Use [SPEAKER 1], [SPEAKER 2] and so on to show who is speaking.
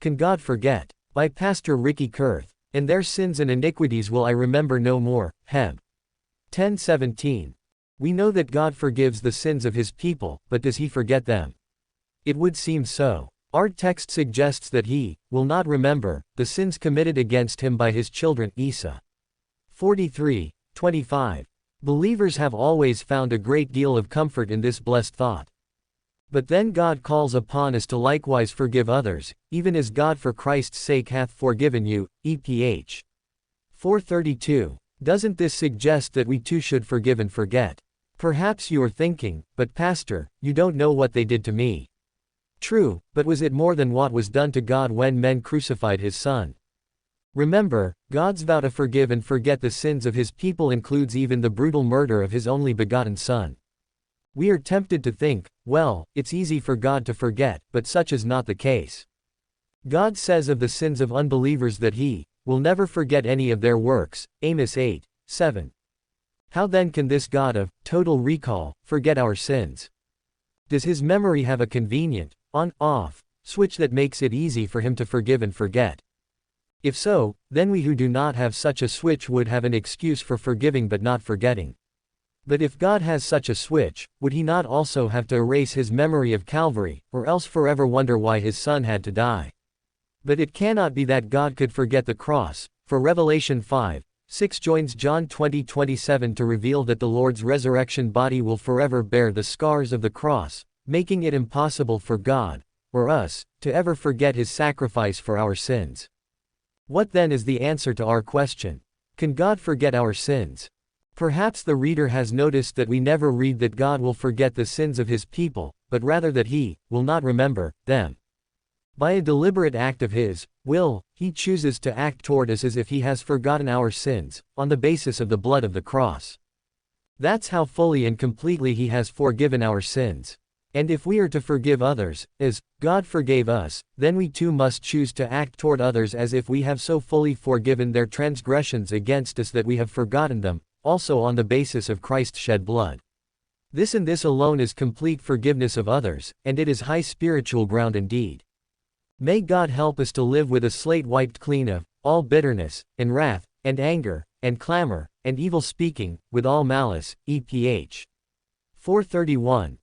[SPEAKER 1] Can God Forget? By Pastor Ricky Kurth. And their sins and iniquities will I remember no more. Heb. 10:17. We know that God forgives the sins of his people, but does he forget them? It would seem so. Our text suggests that he will not remember the sins committed against him by his children. Isa 43:25. Believers have always found a great deal of comfort in this blessed thought. But then God calls upon us to likewise forgive others, even as God for Christ's sake hath forgiven you. EPH 4:32. Doesn't this suggest that we too should forgive and forget? Perhaps you are thinking, but Pastor, you don't know what they did to me. True, but was it more than what was done to God when men crucified his Son? Remember, God's vow to forgive and forget the sins of his people includes even the brutal murder of his only begotten Son. We are tempted to think, well, it's easy for God to forget, but such is not the case. God says of the sins of unbelievers that he will never forget any of their works. Amos 8:7. How then can this God of total recall forget our sins? Does his memory have a convenient on-off switch that makes it easy for him to forgive and forget? If so, then we who do not have such a switch would have an excuse for forgiving but not forgetting. But if God has such a switch, would he not also have to erase his memory of Calvary, or else forever wonder why his Son had to die? But it cannot be that God could forget the cross, for Revelation 5:6 joins John 20:27 to reveal that the Lord's resurrection body will forever bear the scars of the cross, making it impossible for God, or us, to ever forget his sacrifice for our sins. What then is the answer to our question? Can God forget our sins? Perhaps the reader has noticed that we never read that God will forget the sins of his people, but rather that he will not remember them. By a deliberate act of his will, he chooses to act toward us as if he has forgotten our sins, on the basis of the blood of the cross. That's how fully and completely he has forgiven our sins. And if we are to forgive others, as God forgave us, then we too must choose to act toward others as if we have so fully forgiven their transgressions against us that we have forgotten them, also on the basis of Christ's shed blood. This and this alone is complete forgiveness of others, and it is high spiritual ground indeed. May God help us to live with a slate wiped clean of all bitterness, and wrath, and anger, and clamor, and evil speaking, with all malice. EPH 4:31.